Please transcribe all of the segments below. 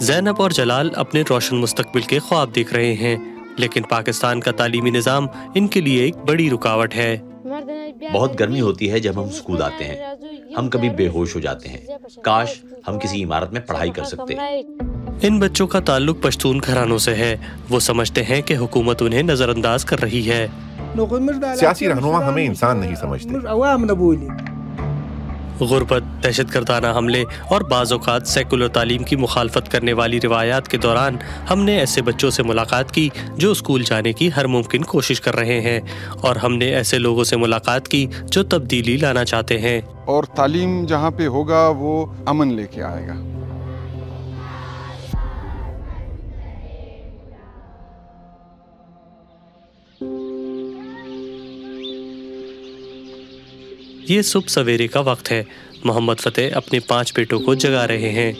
زینب اور جلال اپنے روشن مستقبل کے خواب دیکھ رہے ہیں، لیکن پاکستان کا تعلیمی نظام ان کے لیے ایک بڑی رکاوٹ ہے۔ بہت گرمی ہوتی ہے جب ہم اسکول آتے ہیں، ہم کبھی بے ہوش ہو جاتے ہیں۔ کاش ہم کسی عمارت میں پڑھائی کر سکتے۔ ان بچوں کا تعلق پشتون گھرانوں سے ہے۔ وہ سمجھتے ہیں کہ حکومت انہیں نظر انداز کر رہی ہے۔ سیاسی رہنما ہمیں انسان نہیں سمجھتے۔ غربت، دہشت گردانہ حملے اور بعض اوقات سیکولر تعلیم کی مخالفت کرنے والی روایات کے دوران ہم نے ایسے بچوں سے ملاقات کی جو اسکول جانے کی ہر ممکن کوشش کر رہے ہیں، اور ہم نے ایسے لوگوں سے ملاقات کی جو تبدیلی لانا چاہتے ہیں۔ اور تعلیم جہاں پہ ہوگا وہ امن لے کے آئے گا۔ یہ صبح سویرے کا وقت ہے۔ محمد فتح اپنے 5 بیٹوں کو جگا رہے ہیں۔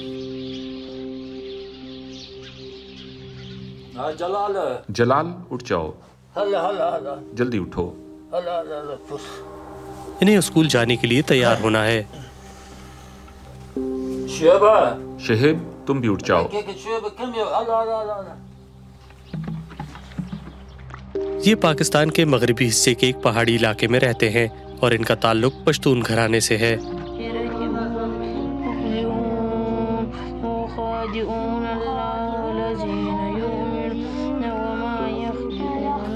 جلال اٹھ جاؤ، جلدی اٹھو۔ انہیں اسکول جانے کے لیے تیار ہونا ہے۔ شہیب تم بھی اٹھ جاؤ۔ یہ پاکستان کے مغربی حصے کے ایک پہاڑی علاقے میں رہتے ہیں اور ان کا تعلق پشتون گھرانے سے ہے۔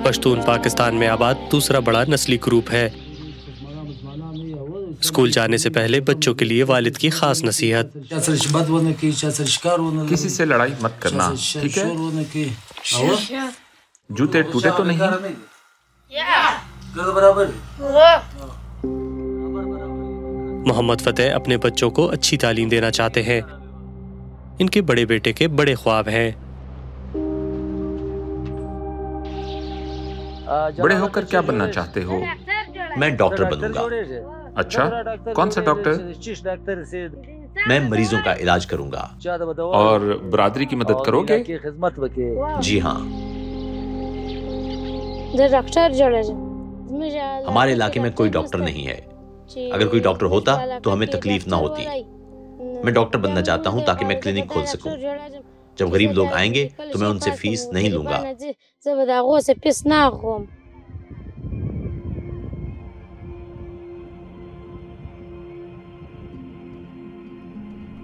پشتون پاکستان میں آباد دوسرا بڑا نسلی گروپ ہے۔ اسکول جانے سے پہلے بچوں کے لیے والد کی خاص نصیحت۔ کسی سے لڑائی مت کرنا، ٹھیک ہے؟ جوتے ٹوٹے تو نہیں؟ محمد فتح اپنے بچوں کو اچھی تعلیم دینا چاہتے ہیں۔ ان کے بڑے بیٹے کے بڑے خواب ہیں۔ بڑے ہو کر کیا بننا چاہتے ہو؟ میں ڈاکٹر بنوں گا۔ اچھا، کون سا ڈاکٹر؟ میں مریضوں کا علاج کروں گا۔ اور برادری کی مدد کرو گے؟ جی ہاں۔ ہمارے علاقے میں کوئی ڈاکٹر نہیں ہے۔ اگر کوئی ڈاکٹر ہوتا تو ہمیں تکلیف نہ ہوتی۔ میں ڈاکٹر بننا چاہتا ہوں تاکہ میں کلینک کھول سکوں۔ جب غریب لوگ آئیں گے تو میں ان سے فیس نہیں لوں گا۔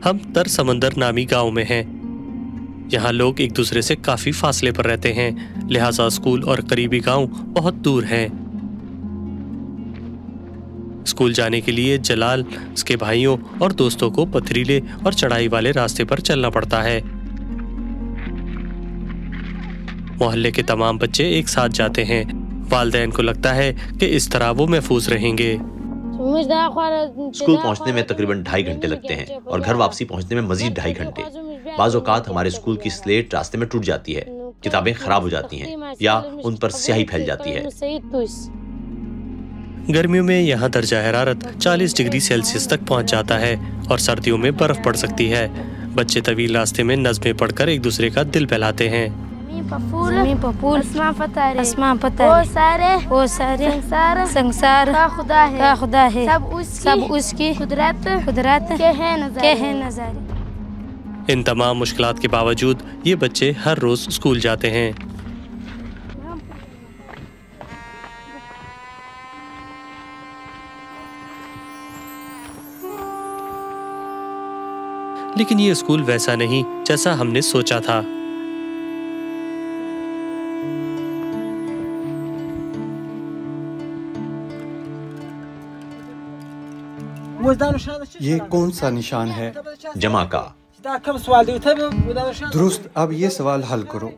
ہم تر سمندر نامی گاؤں میں ہیں۔ یہاں لوگ ایک دوسرے سے کافی فاصلے پر رہتے ہیں، لہٰذا اسکول اور قریبی گاؤں بہت دور ہیں۔ اسکول جانے کے لیے جلال، اس کے بھائیوں اور دوستوں کو پتھریلے اور چڑھائی والے راستے پر چلنا پڑتا ہے۔ محلے کے تمام بچے ایک ساتھ جاتے ہیں۔ والدین کو لگتا ہے کہ اس طرح وہ محفوظ رہیں گے۔ اسکول پہنچنے میں تقریباً 2.5 گھنٹے لگتے ہیں اور گھر واپسی پہنچنے میں مزید 2.5 گھنٹے۔ بعض اوقات ہمارے اسکول کی سلیٹ راستے میں ٹوٹ جاتی ہے، کتابیں خراب ہو جاتی ہیں یا ان پر سیاہی پھیل جاتی ہے۔ گرمیوں میں یہاں درجہ حرارت 40 ڈگری سیلسیس تک پہنچ جاتا ہے اور سردیوں میں برف پڑ سکتی ہے۔ بچے طویل راستے میں نظمیں پڑھ کر ایک دوسرے کا دل بہلاتے ہیں۔ سنسار کا خدا ہے، سب اس کی قدرت کے ہے نظارے۔ ان تمام مشکلات کے باوجود یہ بچے ہر روز اسکول جاتے ہیں۔ لیکن یہ اسکول ویسا نہیں جیسا ہم نے سوچا تھا۔ یہ کون سا نشان ہے؟ جمع کا۔ درست، اب یہ سوال حل کرو۔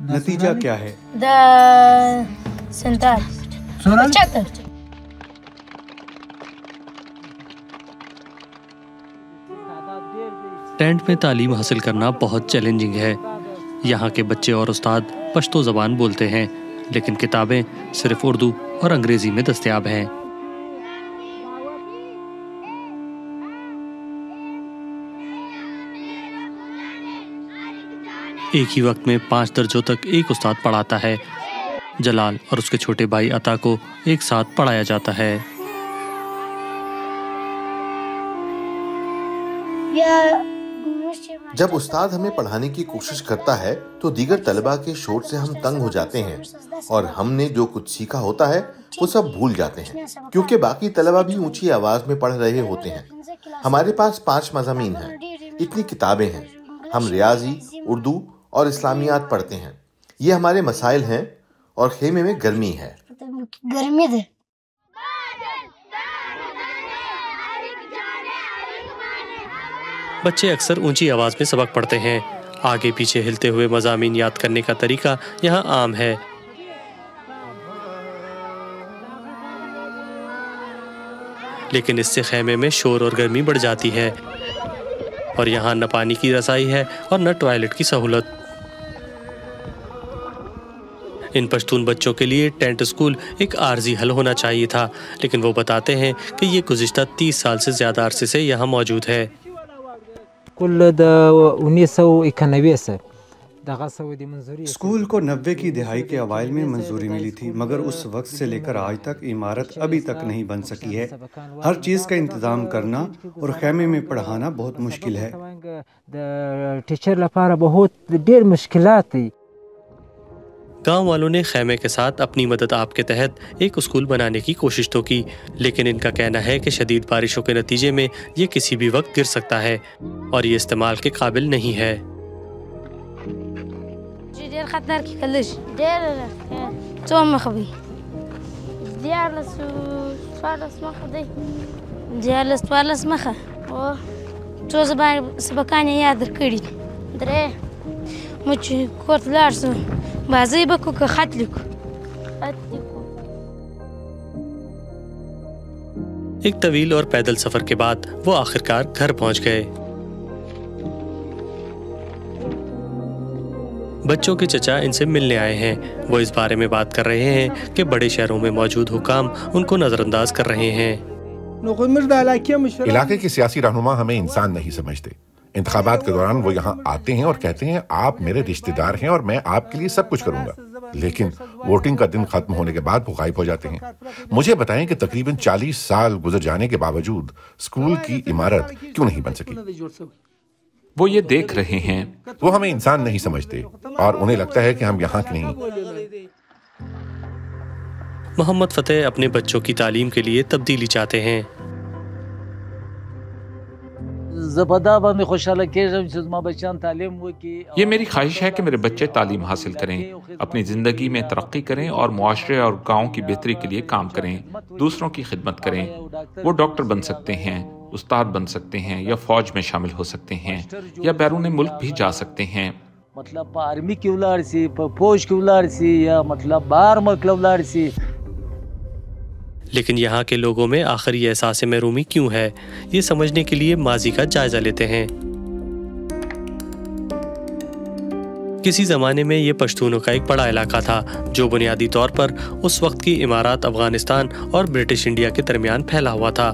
نتیجہ کیا ہے؟ ٹینٹ میں تعلیم حاصل کرنا بہت چیلنجنگ ہے۔ یہاں کے بچے اور استاد پشتو زبان بولتے ہیں، لیکن کتابیں صرف اردو اور انگریزی میں دستیاب ہیں۔ ایک ہی وقت میں 5 درجوں تک ایک استاد پڑھاتا ہے۔ جلال اور اس کے چھوٹے بھائی عطا کو ایک ساتھ پڑھایا جاتا ہے۔ جب استاد ہمیں پڑھانے کی کوشش کرتا ہے تو دیگر طلباء کے شور سے ہم تنگ ہو جاتے ہیں اور ہم نے جو کچھ سیکھا ہوتا ہے وہ سب بھول جاتے ہیں، کیونکہ باقی طلباء بھی اونچی آواز میں پڑھ رہے ہوتے ہیں۔ ہمارے پاس 5 مضامین ہیں، اتنی کتابیں ہیں، ہم ریاضی، اردو اور اسلامیات پڑھتے ہیں۔ یہ ہمارے مسائل ہیں اور خیمے میں گرمی ہے۔ بچے اکثر اونچی آواز میں سبق پڑھتے ہیں۔ آگے پیچھے ہلتے ہوئے مضامین یاد کرنے کا طریقہ یہاں عام ہے۔ لیکن اس سے خیمے میں شور اور گرمی بڑھ جاتی ہے، اور یہاں نہ پانی کی رسائی ہے اور نہ ٹوائلٹ کی سہولت۔ ان پشتون بچوں کے لیے ٹینٹ اسکول ایک عارضی حل ہونا چاہیے تھا، لیکن وہ بتاتے ہیں کہ یہ گزشتہ 30 سال سے زیادہ عرصے سے یہاں موجود ہے۔ اسکول کو 90 کی دہائی کے اوائل میں منظوری ملی تھی، مگر اس وقت سے لے کر آج تک عمارت ابھی تک نہیں بن سکی ہے۔ ہر چیز کا انتظام کرنا اور خیمے میں پڑھانا بہت مشکل ہے۔ گاؤں والوں نے خیمے کے ساتھ اپنی مدد آپ کے تحت ایک اسکول بنانے کی کوشش تو کی، لیکن ان کا کہنا ہے کہ شدید بارشوں کے نتیجے میں یہ کسی بھی وقت گر سکتا ہے اور یہ استعمال کے قابل نہیں ہے۔ ایک طویل اور پیدل سفر کے بعد وہ آخرکار گھر پہنچ گئے۔ بچوں کے چچا ان سے ملنے آئے ہیں۔ وہ اس بارے میں بات کر رہے ہیں کہ بڑے شہروں میں موجود حکام ان کو نظر انداز کر رہے ہیں۔ علاقے کے سیاسی رہنما ہمیں انسان نہیں سمجھتے۔ انتخابات کے دوران وہ یہاں آتے ہیں اور کہتے ہیں آپ میرے رشتہ دار ہیں اور میں آپ کے لیے سب کچھ کروں گا، لیکن ووٹنگ کا دن ختم ہونے کے بعد وہ غائب ہو جاتے ہیں۔ مجھے بتائیں کہ تقریباً 40 سال گزر جانے کے باوجود اسکول کی عمارت کیوں نہیں بن سکی؟ وہ یہ دیکھ رہے ہیں۔ وہ ہمیں انسان نہیں سمجھتے اور انہیں لگتا ہے کہ ہم یہاں کے نہیں۔ محمد فتح اپنے بچوں کی تعلیم کے لیے تبدیلی چاہتے ہیں۔ یہ میری خواہش ہے کہ میرے بچے تعلیم حاصل کریں، اپنی زندگی میں ترقی کریں اور معاشرے اور گاؤں کی بہتری کے لیے کام کریں، دوسروں کی خدمت کریں۔ وہ ڈاکٹر بن سکتے ہیں، استاد بن سکتے ہیں، یا فوج میں شامل ہو سکتے ہیں، یا بیرون ملک بھی جا سکتے ہیں۔ مطلب آرمی کی اولاد سی، فوج کی اولاد سی، یا مطلب باہر ملک اولاد سی۔ لیکن یہاں کے لوگوں میں آخر یہ احساس محرومی کیوں ہے، یہ سمجھنے کے لیے ماضی کا جائزہ لیتے ہیں۔ کسی زمانے میں یہ پشتونوں کا ایک بڑا علاقہ تھا جو بنیادی طور پر اس وقت کی امارات افغانستان اور برٹش انڈیا کے درمیان پھیلا ہوا تھا۔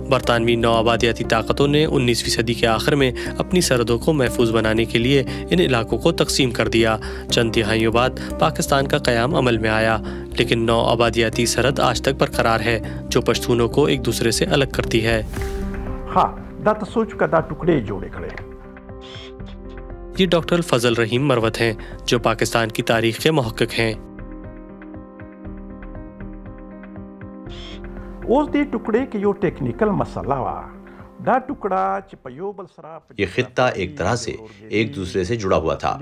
برطانوی نوآبادیاتی طاقتوں نے 19ویں صدی کے آخر میں اپنی سرحدوں کو محفوظ بنانے کے لیے ان علاقوں کو تقسیم کر دیا۔ چند دہائیوں بعد پاکستان کا قیام عمل میں آیا، لیکن نوآبادیاتی سرحد آج تک برقرار ہے جو پشتونوں کو ایک دوسرے سے الگ کرتی ہے۔ یہ ڈاکٹر فضل رحیم مروت ہیں جو پاکستان کی تاریخ کے محقق ہیں۔ یہ خطہ ایک طرح سے ایک دوسرے سے جڑا ہوا تھا،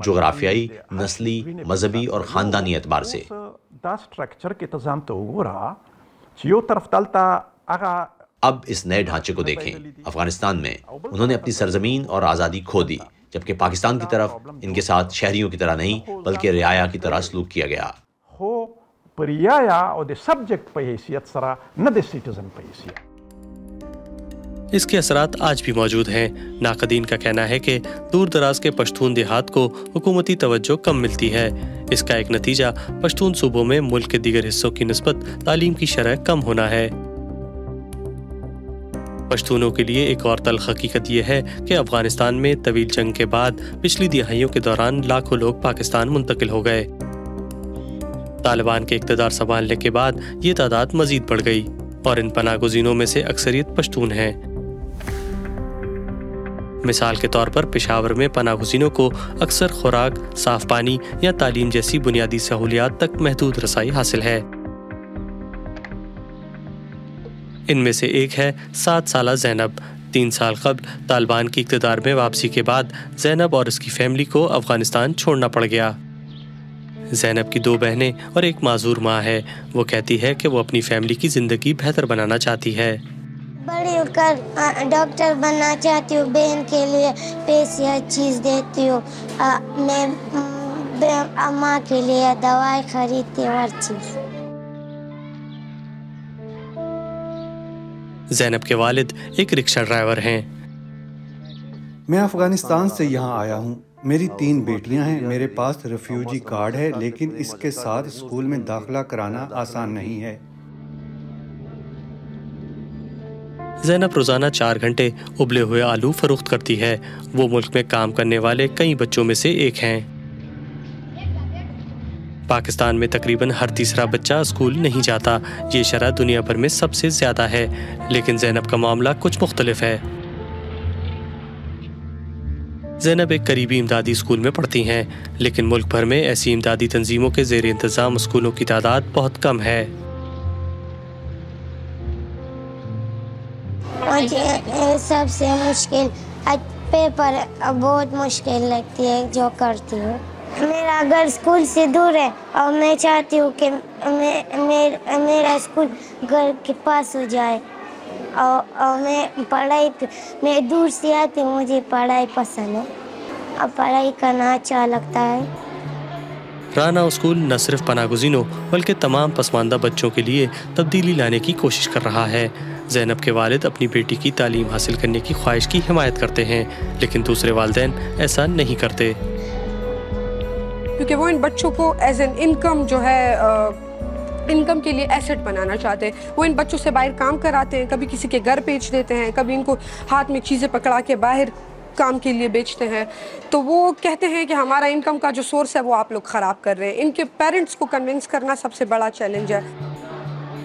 جغرافیائی، نسلی، مذہبی اور خاندانی اعتبار سے۔ اب اس نئے ڈھانچے کو دیکھیں۔ افغانستان میں انہوں نے اپنی سرزمین اور آزادی کھو دی، جبکہ پاکستان کی طرف ان کے ساتھ شہریوں کی طرح نہیں بلکہ رعایا کی طرح سلوک کیا گیا۔ اس کے اثرات آج بھی موجود ہیں۔ ناقدین کا کہنا ہے کہ دور دراز کے پشتون دیہات کو حکومتی توجہ کم ملتی ہے۔ اس کا ایک نتیجہ پشتون صوبوں میں ملک کے دیگر حصوں کی نسبت تعلیم کی شرح کم ہونا ہے۔ پشتونوں کے لیے ایک اور تلخ حقیقت یہ ہے کہ افغانستان میں طویل جنگ کے بعد پچھلی دہائیوں کے دوران لاکھوں لوگ پاکستان منتقل ہو گئے۔ طالبان کے اقتدار سنبھالنے کے بعد یہ تعداد مزید بڑھ گئی اور ان پناہ گزینوں میں سے اکثریت پشتون ہیں۔ مثال کے طور پر پشاور میں پناہ گزینوں کو اکثر خوراک، صاف پانی یا تعلیم جیسی بنیادی سہولیات تک محدود رسائی حاصل ہے۔ ان میں سے ایک ہے 7 سالہ زینب۔ 3 سال قبل طالبان کی اقتدار میں واپسی کے بعد زینب اور اس کی فیملی کو افغانستان چھوڑنا پڑ گیا۔ زینب کی 2 بہنیں اور ایک معذور ماں ہے۔ وہ کہتی ہے کہ وہ اپنی فیملی کی زندگی بہتر بنانا چاہتی ہے۔ بڑی ہو کر ڈاکٹر بننا چاہتی ہوں، بہن کے لیے پیسے ہر چیز دیتی ہوں، میں ماں کے لیے دوائی خریدتی ہوں، ہر چیز۔ زینب کے والد ایک رکشہ ڈرائیور ہیں۔ میں افغانستان سے یہاں آیا ہوں، میری 3 بیٹیاں ہیں، میرے پاس ریفیوجی کارڈ ہے، لیکن اس کے ساتھ اسکول میں داخلہ کرانا آسان نہیں ہے۔ زینب روزانہ 4 گھنٹے ابلے ہوئے آلو فروخت کرتی ہے۔ وہ ملک میں کام کرنے والے کئی بچوں میں سے ایک ہیں۔ پاکستان میں تقریباً ہر تیسرا بچہ اسکول نہیں جاتا۔ یہ شرح دنیا بھر میں سب سے زیادہ ہے، لیکن زینب کا معاملہ کچھ مختلف ہے۔ زینب ایک قریبی امدادی اسکول میں پڑھتی ہیں، لیکن ملک بھر میں ایسی امدادی تنظیموں کے زیر انتظام اسکولوں کی تعداد بہت کم ہے۔ مجھے سب سے مشکل پیپر بہت مشکل لگتی ہے جو کرتی ہوں۔ میرا گھر اسکول سے دور ہے اور میں چاہتی ہوں کہ میرا اسکول گھر کے پاس ہو جائے، اور میں دور سے آتی ہوں، مجھے پڑھائی پسند ہے اور پڑھائی کرنا اچھا لگتا ہے۔ رانا اسکول نہ صرف پناہ گزینوں بلکہ تمام پسماندہ بچوں کے لیے تبدیلی لانے کی کوشش کر رہا ہے۔ زینب کے والد اپنی بیٹی کی تعلیم حاصل کرنے کی خواہش کی حمایت کرتے ہیں، لیکن دوسرے والدین ایسا نہیں کرتے، کیونکہ وہ ان بچوں کو ایز این انکم جو ہے انکم کے لیے ایسٹ بنانا چاہتے ہیں۔ وہ ان بچوں سے باہر کام کراتے ہیں، کبھی کسی کے گھر بیچ دیتے ہیں، کبھی ان کو ہاتھ میں چیزیں پکڑا کے باہر کام کے لیے بیچتے ہیں۔ تو وہ کہتے ہیں کہ ہمارا انکم کا جو سورس ہے وہ آپ لوگ خراب کر رہے ہیں۔ ان کے پیرنٹس کو کنونس کرنا سب سے بڑا چیلنج ہے۔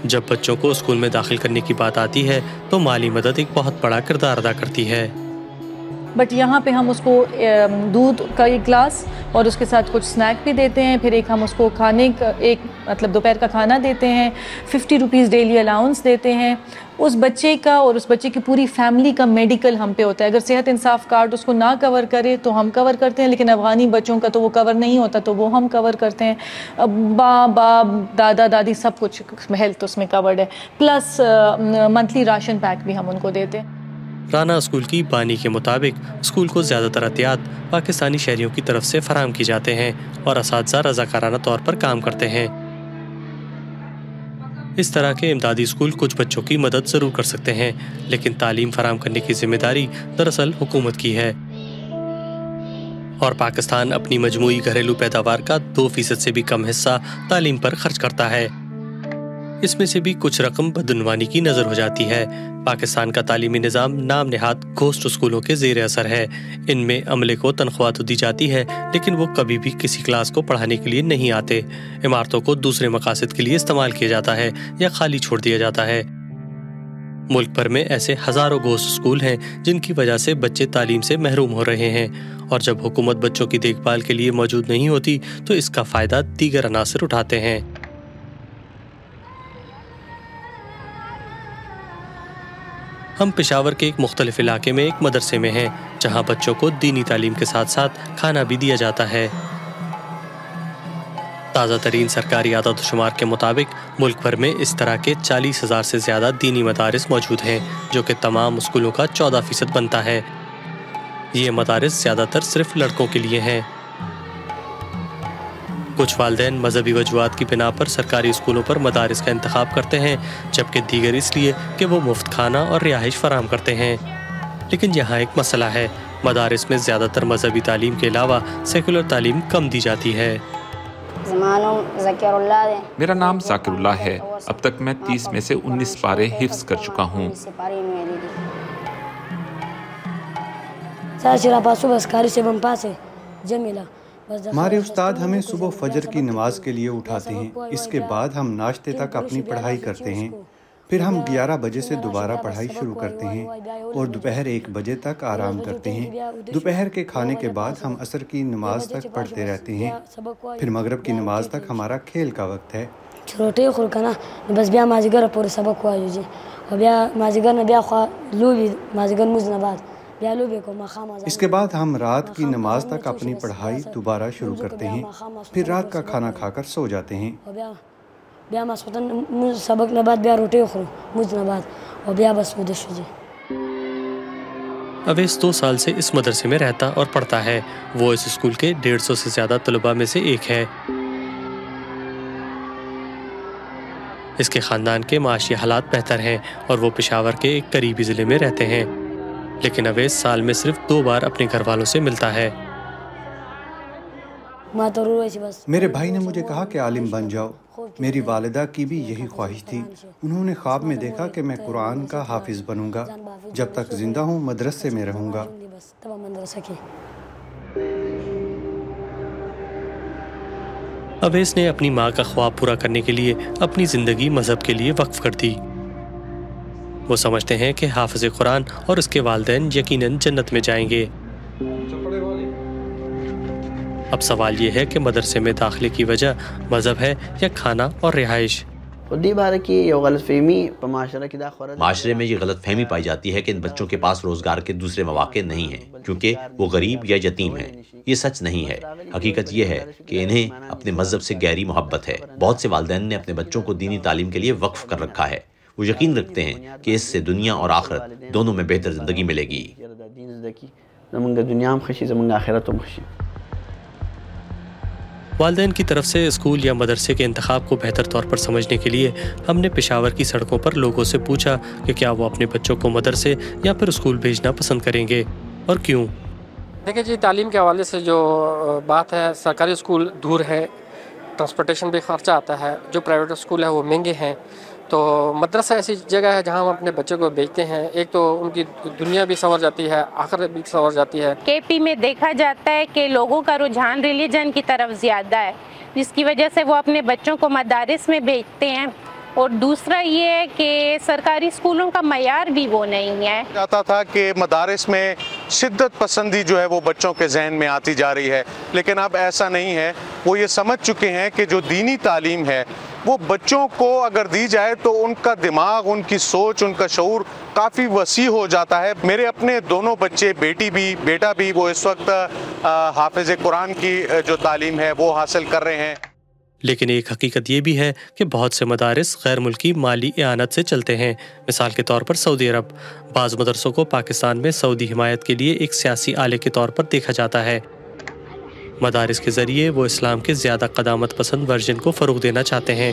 جب بچوں کو اسکول میں داخل کرنے کی بات آتی ہے تو مالی مدد ایک بہت بڑا کردار ادا کرتی ہے۔ بٹ یہاں پہ ہم اس کو دودھ کا 1 گلاس اور اس کے ساتھ کچھ سنیک بھی دیتے ہیں، پھر ایک ہم اس کو کھانے کا مطلب دوپہر کا کھانا دیتے ہیں، 50 روپیز ڈیلی الاؤنس دیتے ہیں۔ اس بچے کا اور اس بچے کی پوری فیملی کا میڈیکل ہم پہ ہوتا ہے۔ اگر صحت انصاف کارڈ اس کو نہ کور کرے تو ہم کور کرتے ہیں، لیکن افغانی بچوں کا تو وہ کور نہیں ہوتا تو وہ ہم کور کرتے ہیں۔ باپ دادا دادی سب کچھ ہیلتھ اس میں کورڈ ہے، پلس منتھلی راشن پیک بھی ہم ان کو دیتے ہیں۔ رانا اسکول کی بانی کے مطابق اسکول کو زیادہ تر احتیاط پاکستانی شہریوں کی طرف سے فراہم کی جاتے ہیں اور اساتذہ رضاکارانہ طور پر کام کرتے ہیں۔ اس طرح کے امدادی اسکول کچھ بچوں کی مدد ضرور کر سکتے ہیں، لیکن تعلیم فراہم کرنے کی ذمہ داری دراصل حکومت کی ہے، اور پاکستان اپنی مجموعی گھریلو پیداوار کا 2% سے بھی کم حصہ تعلیم پر خرچ کرتا ہے۔ اس میں سے بھی کچھ رقم بدعنوانی کی نظر ہو جاتی ہے۔ پاکستان کا تعلیمی نظام نام نہاد گھوسٹ اسکولوں کے زیر اثر ہے۔ ان میں عملے کو تنخواہ تو دی جاتی ہے، لیکن وہ کبھی بھی کسی کلاس کو پڑھانے کے لیے نہیں آتے۔ عمارتوں کو دوسرے مقاصد کے لیے استعمال کیا جاتا ہے یا خالی چھوڑ دیا جاتا ہے۔ ملک بھر میں ایسے ہزاروں گھوسٹ اسکول ہیں جن کی وجہ سے بچے تعلیم سے محروم ہو رہے ہیں، اور جب حکومت بچوں کی دیکھ بھال کے لیے موجود نہیں ہوتی تو اس کا فائدہ دیگر عناصر اٹھاتے ہیں۔ ہم پشاور کے ایک مختلف علاقے میں ایک مدرسے میں ہیں جہاں بچوں کو دینی تعلیم کے ساتھ ساتھ کھانا بھی دیا جاتا ہے۔ تازہ ترین سرکاری اعداد و شمار کے مطابق ملک بھر میں اس طرح کے 40,000 سے زیادہ دینی مدارس موجود ہیں، جو کہ تمام اسکولوں کا 14% بنتا ہے۔ یہ مدارس زیادہ تر صرف لڑکوں کے لیے ہیں۔ کچھ والدین مذہبی وجوہات کی بنا پر سرکاری اسکولوں پر مدارس کا انتخاب کرتے ہیں، جبکہ دیگر اس لیے کہ وہ مفت کھانا اور رہائش فراہم کرتے ہیں۔ لیکن یہاں ایک مسئلہ ہے، مدارس میں زیادہ تر مذہبی تعلیم کے علاوہ سیکولر تعلیم کم دی جاتی ہے۔ میرا نام ذاکر اللہ ہے۔ اب تک میں 30 میں سے 19 پارے حفظ کر چکا ہوں۔ ہمارے استاد ہمیں صبح فجر کی نماز کے لیے اٹھاتے ہیں، اس کے بعد ہم ناشتے تک اپنی پڑھائی کرتے ہیں، پھر ہم 11 بجے سے دوبارہ پڑھائی شروع کرتے ہیں اور دوپہر 1 بجے تک آرام کرتے ہیں۔ دوپہر کے کھانے کے بعد ہم عصر کی نماز تک پڑھتے رہتے ہیں، پھر مغرب کی نماز تک ہمارا کھیل کا وقت ہے۔ روٹی خور کنا بس بیا مازیګر پورې سبق وایو جی او بیا مازیګر نه بیا خو لوبي مازیګر موږ نه بعد بیا لوبي کو مخام۔ اس کے بعد ہم رات کی نماز تک اپنی پڑھائی دوبارہ شروع کرتے ہیں، پھر رات کا کھانا کھا کر سو جاتے ہیں۔ بیا ماسپتن موږ سبق نه بعد بیا روٹی خورو موږ نه بعد او بیا بس ود شو جی۔ اویس 2 سال سے اس مدرسے میں رہتا اور پڑھتا ہے۔ وہ اس اسکول کے 150 سے زیادہ طلباء میں سے ایک ہے۔ اس کے خاندان کے معاشی حالات بہتر ہیں اور وہ پشاور کے ایک قریبی ضلع میں رہتے ہیں، لیکن اویس سال میں صرف 2 بار اپنے گھر والوں سے ملتا ہے۔ میرے بھائی نے مجھے کہا کہ عالم بن جاؤ، میری والدہ کی بھی یہی خواہش تھی۔ انہوں نے خواب میں دیکھا کہ میں قرآن کا حافظ بنوں گا، جب تک زندہ ہوں مدرسے میں رہوں گا۔ اویس نے اپنی ماں کا خواب پورا کرنے کے لیے اپنی زندگی مذہب کے لیے وقف کر دی۔ وہ سمجھتے ہیں کہ حافظ قرآن اور اس کے والدین یقیناً جنت میں جائیں گے۔ اب سوال یہ ہے کہ مدرسے میں داخلے کی وجہ مذہب ہے یا کھانا اور رہائش؟ معاشرے میں یہ غلط فہمی پائی جاتی ہے کہ ان بچوں کے پاس روزگار کے دوسرے مواقع نہیں ہیں کیونکہ وہ غریب یا یتیم ہیں۔ یہ سچ نہیں ہے۔ حقیقت یہ ہے کہ انہیں اپنے مذہب سے گہری محبت ہے۔ بہت سے والدین نے اپنے بچوں کو دینی تعلیم کے لیے وقف کر رکھا ہے۔ وہ یقین رکھتے ہیں کہ اس سے دنیا اور آخرت دونوں میں بہتر زندگی ملے گی۔ والدین کی طرف سے اسکول یا مدرسے کے انتخاب کو بہتر طور پر سمجھنے کے لیے ہم نے پشاور کی سڑکوں پر لوگوں سے پوچھا کہ کیا وہ اپنے بچوں کو مدرسے یا پھر اسکول بھیجنا پسند کریں گے اور کیوں۔ دیکھیں جی، تعلیم کے حوالے سے جو بات ہے، سرکاری اسکول دور ہے، ٹرانسپورٹیشن بھی خرچہ آتا ہے، جو پرائیویٹ اسکول ہے وہ مہنگے ہیں، تو مدرسہ ایسی جگہ ہے جہاں ہم اپنے بچے کو بھیجتے ہیں، ایک تو ان کی دنیا بھی سنور جاتی ہے، آخرت بھی سنور جاتی ہے۔ کے پی میں دیکھا جاتا ہے کہ لوگوں کا رجحان ریلیجن کی طرف زیادہ ہے، جس کی وجہ سے وہ اپنے بچوں کو مدارس میں بھیجتے ہیں، اور دوسرا یہ ہے کہ سرکاری اسکولوں کا معیار بھی وہ نہیں ہے۔ جاتا تھا کہ مدارس میں شدت پسندی جو ہے وہ بچوں کے ذہن میں آتی جا رہی ہے، لیکن اب ایسا نہیں ہے۔ وہ یہ سمجھ چکے ہیں کہ جو دینی تعلیم ہے وہ بچوں کو اگر دی جائے تو ان کا دماغ، ان کی سوچ، ان کا شعور کافی وسیع ہو جاتا ہے۔ میرے اپنے دونوں بچے، بیٹی بھی بیٹا بھی، وہ اس وقت حافظ قرآن کی جو تعلیم ہے وہ حاصل کر رہے ہیں۔ لیکن ایک حقیقت یہ بھی ہے کہ بہت سے مدارس غیر ملکی مالی اعانت سے چلتے ہیں۔ مثال کے طور پر سعودی عرب، بعض مدرسوں کو پاکستان میں سعودی حمایت کے لیے ایک سیاسی آلے کے طور پر دیکھا جاتا ہے۔ مدارس کے ذریعے وہ اسلام کے زیادہ قدامت پسند ورژن کو فروغ دینا چاہتے ہیں۔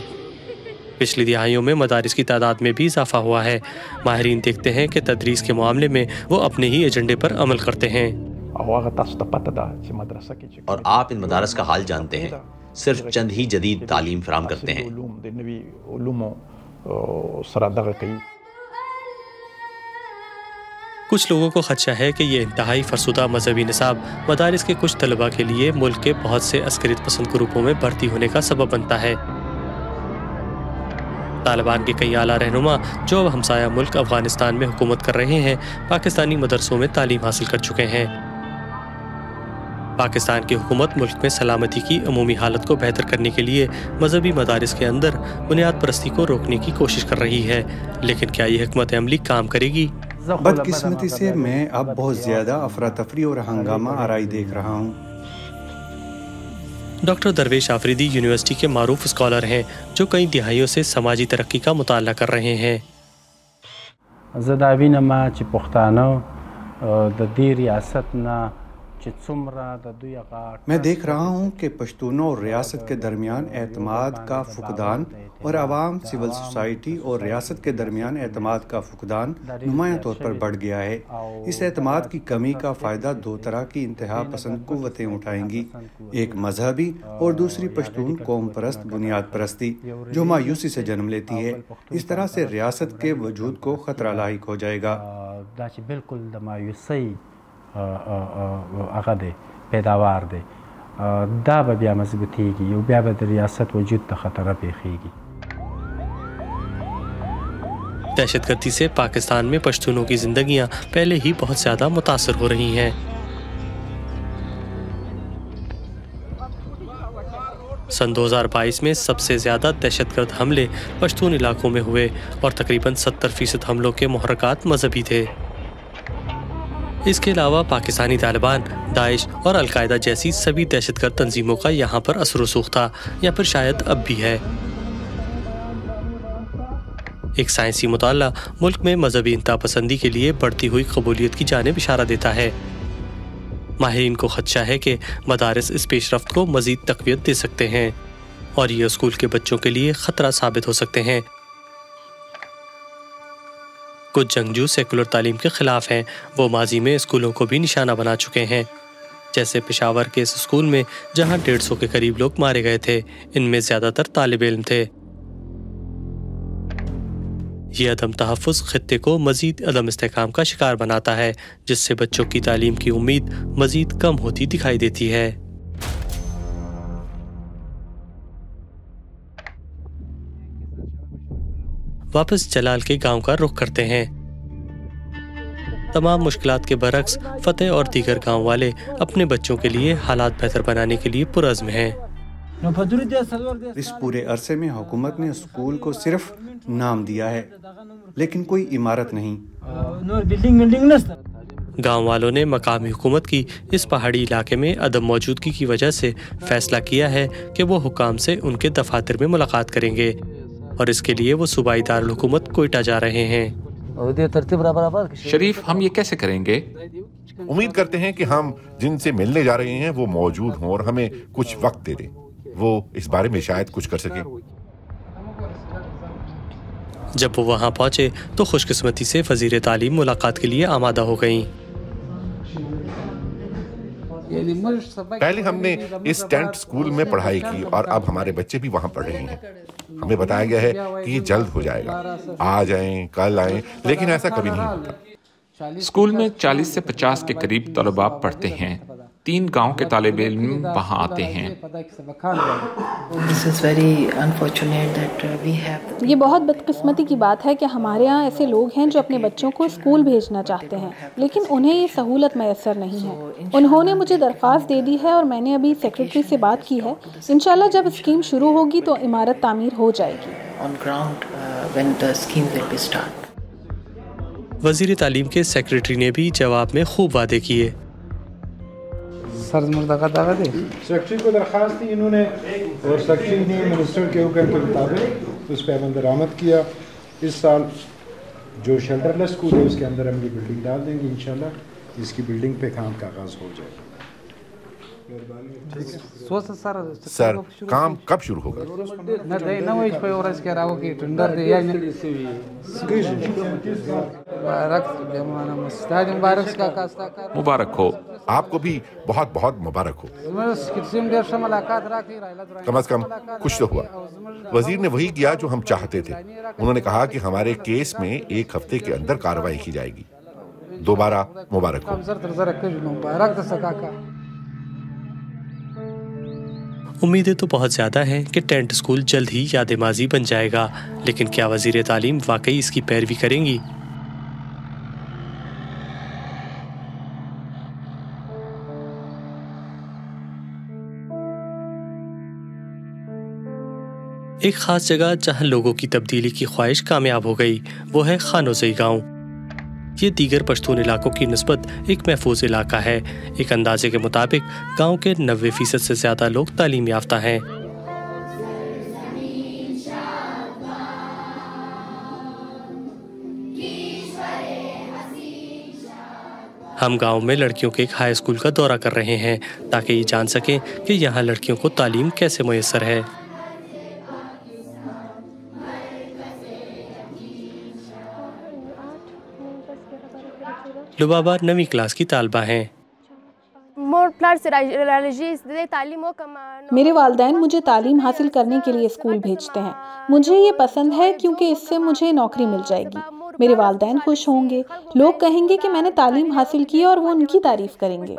پچھلی دہائیوں میں مدارس کی تعداد میں بھی اضافہ ہوا ہے۔ ماہرین دیکھتے ہیں کہ تدریس کے معاملے میں وہ اپنے ہی ایجنڈے پر عمل کرتے ہیں۔ اور آپ ان مدارس کا حال جانتے ہیں، صرف چند ہی جدید تعلیم فراہم کرتے ہیں۔ کچھ لوگوں کو خدشہ ہے کہ یہ انتہائی فرسودہ مذہبی نصاب مدارس کے کچھ طلباء کے لیے ملک کے بہت سے عسکریت پسند گروپوں میں بھرتی ہونے کا سبب بنتا ہے۔ طالبان کے کئی اعلیٰ رہنما جو اب ہمسایہ ملک افغانستان میں حکومت کر رہے ہیں، پاکستانی مدرسوں میں تعلیم حاصل کر چکے ہیں۔ پاکستان کی حکومت ملک میں سلامتی کی عمومی حالت کو بہتر کرنے کے لیے مذہبی مدارس کے اندر بنیاد پرستی کو روکنے کی کوشش کر رہی ہے، لیکن کیا یہ حکمت عملی کام کرے گی؟ بدقسمتی سے میں اب بہت زیادہ افراتفری اور ہنگامہ آرائی دیکھ رہا ہوں۔ ڈاکٹر درویش آفریدی یونیورسٹی کے معروف اسکالر ہیں جو کئی دہائیوں سے سماجی ترقی کا مطالعہ کر رہے ہیں۔ میں دیکھ رہا ہوں کہ پشتونوں اور ریاست کے درمیان اعتماد کا فقدان اور عوام، سول سوسائٹی اور ریاست کے درمیان اعتماد کا فقدان نمایاں طور پر بڑھ گیا ہے۔ اس اعتماد کی کمی کا فائدہ 2 طرح کی انتہا پسند قوتیں اٹھائیں گی، ایک مذہبی اور دوسری پشتون قوم پرست بنیاد پرستی جو مایوسی سے جنم لیتی ہے۔ اس طرح سے ریاست کے وجود کو خطرہ لاحق ہو جائے گا۔ هغه دی پیداوار دی دا به بیا مضبوطیږي او بیا به د ریاست وجود ته خطر پیښیږي. دہشت گردی سے پاکستان میں پشتونوں کی زندگیاں پہلے ہی بہت زیادہ متاثر ہو رہی ہیں. سن 2022 میں سب سے زیادہ دہشت گرد حملے پشتون علاقوں میں ہوئے اور تقریباً 70% حملوں کے محرکات مذہبی تھے. اس کے علاوہ پاکستانی طالبان، داعش اور القاعدہ جیسی سبھی دہشت گرد تنظیموں کا یہاں پر اثر و رسوخ تھا یا پھر شاید اب بھی ہے. ایک سائنسی مطالعہ ملک میں مذہبی انتہا پسندی کے لیے بڑھتی ہوئی قبولیت کی جانب اشارہ دیتا ہے. ماہرین کو خدشہ ہے کہ مدارس اس پیش رفت کو مزید تقویت دے سکتے ہیں اور یہ اسکول کے بچوں کے لیے خطرہ ثابت ہو سکتے ہیں. کچھ جنگجو سیکولر تعلیم کے خلاف ہیں. وہ ماضی میں اسکولوں کو بھی نشانہ بنا چکے ہیں، جیسے پشاور کے اس اسکول میں جہاں 150 کے قریب لوگ مارے گئے تھے. ان میں زیادہ تر طالب علم تھے. یہ عدم تحفظ خطے کو مزید عدم استحکام کا شکار بناتا ہے، جس سے بچوں کی تعلیم کی امید مزید کم ہوتی دکھائی دیتی ہے. واپس جلال کے گاؤں کا رخ کرتے ہیں. تمام مشکلات کے برعکس فتح اور دیگر گاؤں والے اپنے بچوں کے لیے حالات بہتر بنانے کے لیے پرعزم ہیں. اس پورے عرصے میں حکومت نے اسکول کو صرف نام دیا ہے لیکن کوئی عمارت نہیں. گاؤں والوں نے مقامی حکومت کی اس پہاڑی علاقے میں عدم موجودگی کی وجہ سے فیصلہ کیا ہے کہ وہ حکام سے ان کے دفاتر میں ملاقات کریں گے اور اس کے لیے وہ صوبائی دارالحکومت کوئٹہ جا رہے ہیں. شریف، ہم یہ کیسے کریں گے؟ امید کرتے ہیں کہ ہم جن سے ملنے جا رہے ہیں وہ موجود ہوں اور ہمیں کچھ وقت دے دیں. وہ اس بارے میں شاید کچھ کر سکیں. جب وہ وہاں پہنچے تو خوش قسمتی سے وزیر تعلیم ملاقات کے لیے آمادہ ہو گئیں. پہلے ہم نے اس ٹینٹ اسکول میں پڑھائی کی اور اب ہمارے بچے بھی وہاں پڑھ رہے ہیں. ہمیں بتایا گیا ہے کہ یہ جلد ہو جائے گا. آ جائیں، کل آئیں، لیکن ایسا کبھی نہیں ہوتا. اسکول میں 40 سے 50 کے قریب طلباء پڑھتے ہیں. 3 گاؤں کے طالب علم وہاں آتے ہیں. یہ بہت بدقسمتی کی بات ہے کہ ہمارے ہاں ایسے لوگ ہیں جو اپنے بچوں کو اسکول بھیجنا چاہتے ہیں لیکن انہیں یہ سہولت میسر نہیں ہے. انہوں نے مجھے درخواست دے دی ہے اور میں نے ابھی سیکرٹری سے بات کی ہے. انشاءاللہ جب اسکیم شروع ہوگی تو عمارت تعمیر ہو جائے گی. وزیر تعلیم کے سیکرٹری نے بھی جواب میں خوب وعدے کیے. سیکرٹری کو درخواست دی انہوں نے اور سیکرٹری نے منسٹر کے حکم کے مطابق اس پہ عمل درآمد کیا. اس سال جو شیلٹر لیس اسکول ہے اس کے اندر ہم یہ بلڈنگ ڈال دیں گے. انشاءاللہ اس کی بلڈنگ پہ کام کا آغاز ہو جائے گا. سر، کام کب شروع ہوگا؟ مبارک ہو. آپ کو بھی بہت بہت مبارک ہو. کم از کم کچھ تو ہوا. وزیر نے وہی کیا جو ہم چاہتے تھے. انہوں نے کہا کہ ہمارے کیس میں 1 ہفتے کے اندر کارروائی کی جائے گی. دوبارہ مبارک ہو. امیدیں تو بہت زیادہ ہیں کہ ٹینٹ اسکول جلد ہی یاد ماضی بن جائے گا، لیکن کیا وزیر تعلیم واقعی اس کی پیروی کریں گی؟ ایک خاص جگہ جہاں لوگوں کی تبدیلی کی خواہش کامیاب ہو گئی وہ ہے خانوزئی گاؤں. یہ دیگر پشتون علاقوں کی نسبت ایک محفوظ علاقہ ہے. ایک اندازے کے مطابق گاؤں کے 90% سے زیادہ لوگ تعلیم یافتہ ہیں. ہم گاؤں میں لڑکیوں کے ایک ہائی اسکول کا دورہ کر رہے ہیں تاکہ یہ جان سکیں کہ یہاں لڑکیوں کو تعلیم کیسے میسر ہے. لبابہ 9ویں کلاس کی طالبہ ہیں. میرے والدین مجھے تعلیم حاصل کرنے کے لیے اسکول بھیجتے ہیں. مجھے یہ پسند ہے کیونکہ اس سے مجھے نوکری مل جائے گی. میرے والدین خوش ہوں گے، لوگ کہیں گے کہ میں نے تعلیم حاصل کی اور وہ ان کی تعریف کریں گے۔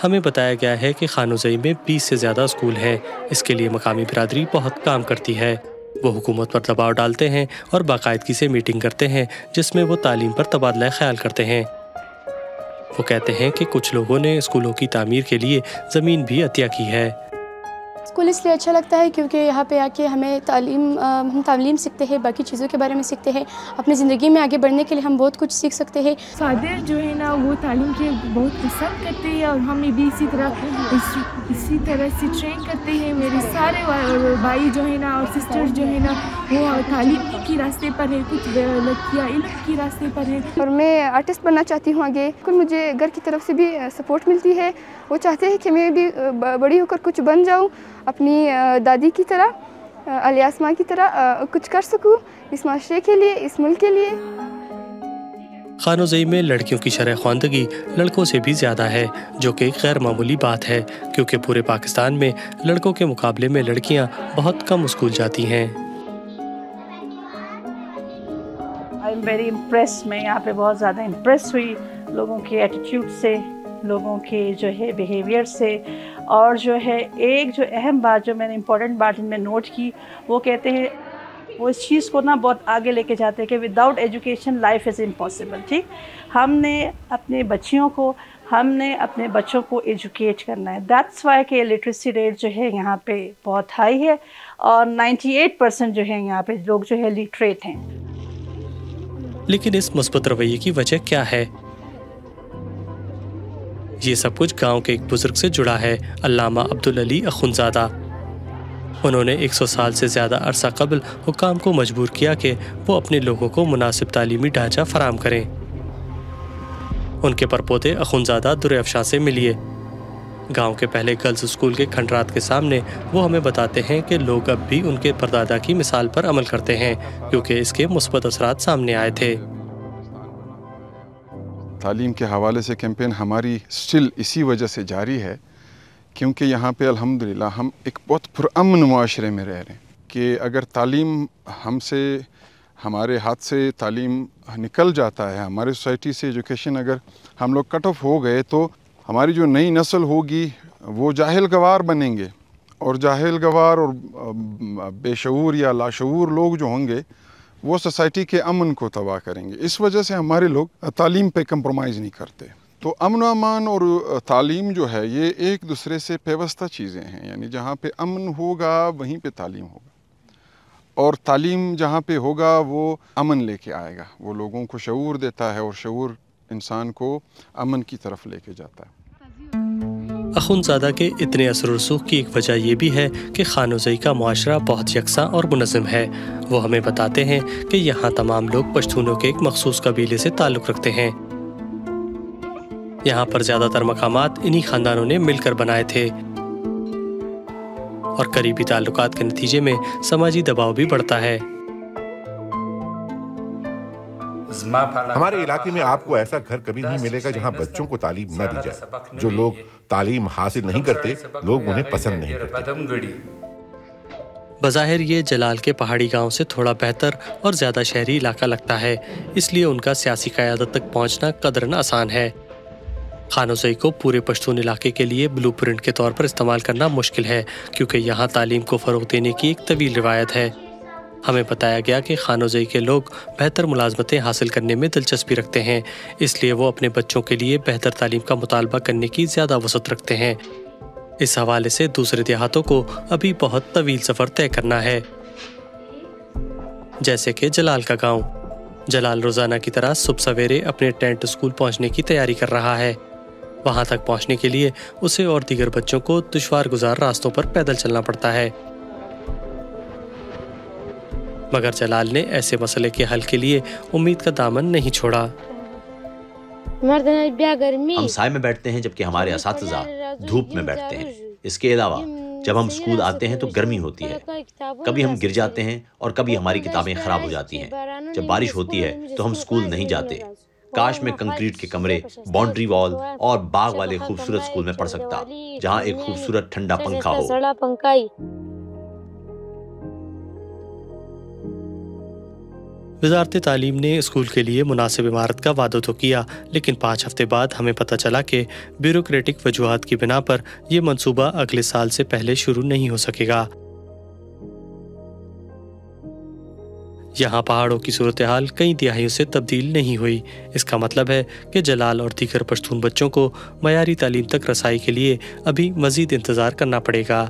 ہمیں بتایا گیا ہے کہ خانوزئی میں 20 سے زیادہ اسکول ہیں۔ اس کے لیے مقامی برادری بہت کام کرتی ہے۔ وہ حکومت پر دباؤ ڈالتے ہیں اور باقاعدگی سے میٹنگ کرتے ہیں جس میں وہ تعلیم پر تبادلہ خیال کرتے ہیں۔ وہ کہتے ہیں کہ کچھ لوگوں نے اسکولوں کی تعمیر کے لیے زمین بھی عطیہ کی ہے۔ اسکول اس لیے اچھا لگتا ہے کیونکہ یہاں پہ آ کے ہم تعلیم سیکھتے ہیں، باقی چیزوں کے بارے میں سیکھتے ہیں، اپنی زندگی میں آگے بڑھنے کے لیے ہم بہت کچھ سیکھ سکتے ہیں۔ فادر جو ہے نا وہ تعلیم کے بہت پسند کرتے ہیں اور ہمیں بھی اسی طرح سے ٹرین کرتے ہیں۔ میرے سارے بھائی جو ہے نا اور سسٹر جو ہے نا وہ تعلیم کی راستے پر ہے، کچھ لڑکیاں علم کی راستے پر ہیں۔ اور میں آرٹسٹ بننا چاہتی ہوں آگے، مجھے گھر کی طرف سے بھی سپورٹ ملتی ہے۔ وہ چاہتے ہیں کہ میں بھی بڑی ہو کر کچھ بن جاؤں، اپنی دادی کی طرح، علی اسما کی طرح کچھ کر سکوں اس معاشرے کے لیے، اس ملک کے لیے۔ خانوزئی میں لڑکیوں کی شرح خواندگی لڑکوں سے بھی زیادہ ہے، جو کہ ایک غیر معمولی بات ہے کیونکہ پورے پاکستان میں لڑکوں کے مقابلے میں لڑکیاں بہت کم اسکول جاتی ہیں۔ I'm very impressed، میں یہاں پہ بہت زیادہ امپریس ہوئی لوگوں کے ایٹیٹیوڈ سے، لوگوں کے جو ہے بیہیویئر سے، اور جو ہے ایک جو اہم بات جو میں نے امپورٹنٹ بات جن میں نوٹ کی، وہ کہتے ہیں وہ اس چیز کو نا بہت آگے لے کے جاتے ہیں کہ without education life is impossible. ٹھیک، ہم نے اپنے بچوں کو ایجوکیٹ کرنا ہے۔ دیٹس وائی کہ لٹریسی ریٹ جو ہے یہاں پہ بہت ہائی ہے اور 98% جو ہے یہاں پہ لوگ جو ہے لٹریٹ ہیں۔ لیکن اس مثبت رویے کی وجہ کیا ہے؟ یہ سب کچھ گاؤں کے ایک بزرگ سے جڑا ہے، علامہ عبدالعلی اخونزادہ۔ انہوں نے 100 سال سے زیادہ عرصہ قبل حکام کو مجبور کیا کہ وہ اپنے لوگوں کو مناسب تعلیمی ڈھانچہ فراہم کریں۔ ان کے پرپوتے اخونزادہ در افشاں سے ملیے۔ گاؤں کے پہلے گرلز اسکول کے کھنڈرات کے سامنے وہ ہمیں بتاتے ہیں کہ لوگ اب بھی ان کے پردادا کی مثال پر عمل کرتے ہیں کیونکہ اس کے مثبت اثرات سامنے آئے تھے۔ تعلیم کے حوالے سے کیمپین ہماری سٹل اسی وجہ سے جاری ہے کیونکہ یہاں پہ الحمدللہ ہم ایک بہت پرامن معاشرے میں رہ رہے ہیں کہ اگر تعلیم ہمارے ہاتھ سے تعلیم نکل جاتا ہے، ہمارے سوسائٹی سے ایجوکیشن اگر ہم لوگ کٹ آف ہو گئے تو ہماری جو نئی نسل ہوگی وہ جاہل گوار بنیں گے، اور جاہل گوار اور بے شعور یا لاشعور لوگ جو ہوں گے وہ سوسائٹی کے امن کو تباہ کریں گے۔ اس وجہ سے ہمارے لوگ تعلیم پہ کمپرومائز نہیں کرتے۔ تو امن و امان اور تعلیم جو ہے یہ ایک دوسرے سے پیوستہ چیزیں ہیں، یعنی جہاں پہ امن ہوگا وہیں پہ تعلیم ہوگا، اور تعلیم جہاں پہ ہوگا وہ امن لے کے آئے گا، وہ لوگوں کو شعور دیتا ہے اور شعور انسان کو امن کی طرف لے کے جاتا ہے۔ اخونزادہ کے اتنے اثر و رسوخ کی ایک وجہ یہ بھی ہے کہ خانوزئی کا معاشرہ بہت یکساں اور منظم ہے۔ وہ ہمیں بتاتے ہیں کہ یہاں تمام لوگ پشتونوں کے ایک مخصوص قبیلے سے تعلق رکھتے ہیں۔ یہاں پر زیادہ تر مقامات انہی خاندانوں نے مل کر بنائے تھے، اور قریبی تعلقات کے نتیجے میں سماجی دباؤ بھی بڑھتا ہے۔ ہمارے علاقے میں آپ کو ایسا گھر کبھی نہیں ملے گا جہاں بچوں کو تعلیم نہ دی جائے۔ جو لوگ تعلیم حاصل نہیں کرتے، لوگ انہیں پسند نہیں کرتے۔ بظاہر یہ جلال کے پہاڑی گاؤں سے تھوڑا بہتر اور زیادہ شہری علاقہ لگتا ہے، اس لیے ان کا سیاسی قیادت تک پہنچنا قدرن آسان ہے۔ خانوزئی کو پورے پشتون علاقے کے لیے بلو پرنٹ کے طور پر استعمال کرنا مشکل ہے کیونکہ یہاں تعلیم کو فروغ دینے کی ایک طویل روایت ہے۔ ہمیں بتایا گیا کہ خانوزئی کے لوگ بہتر ملازمتیں حاصل کرنے میں دلچسپی رکھتے ہیں، اس لیے وہ اپنے بچوں کے لیے بہتر تعلیم کا مطالبہ کرنے کی زیادہ وسعت رکھتے ہیں۔ اس حوالے سے دوسرے دیہاتوں کو ابھی بہت طویل سفر طے کرنا ہے، جیسے کہ جلال کا گاؤں۔ جلال روزانہ کی طرح صبح سویرے اپنے ٹینٹ اسکول پہنچنے کی تیاری کر رہا ہے۔ وہاں تک پہنچنے کے لیے اسے اور دیگر بچوں کو دشوار گزار راستوں پر پیدل چلنا پڑتا ہے، مگر جلال نے ایسے مسئلے کے حل کے لیے امید کا دامن نہیں چھوڑا۔ ہم سائے میں بیٹھتے ہیں جبکہ ہمارے اساتذہ دھوپ میں بیٹھتے ہیں۔ اس کے علاوہ جب ہم اسکول آتے ہیں تو گرمی ہوتی ہے، کبھی ہم گر جاتے ہیں اور کبھی ہماری کتابیں خراب ہو جاتی ہیں۔ جب بارش ہوتی ہے تو ہم اسکول نہیں جاتے، کاش میں کنکریٹ کے کمرے، باؤنڈری وال اور باغ والے خوبصورت اسکول میں پڑھ سکتا جہاں ایک خوبصورت ٹھنڈا پنکھا ہو۔ وزارت تعلیم نے اسکول کے لیے مناسب عمارت کا وعدہ تو کیا، لیکن 5 ہفتے بعد ہمیں پتہ چلا کہ بیوروکریٹک وجوہات کی بنا پر یہ منصوبہ اگلے سال سے پہلے شروع نہیں ہو سکے گا۔ یہاں پہاڑوں کی صورتحال کئی دہائیوں سے تبدیل نہیں ہوئی۔ اس کا مطلب ہے کہ جلال اور دیگر پشتون بچوں کو معیاری تعلیم تک رسائی کے لیے ابھی مزید انتظار کرنا پڑے گا۔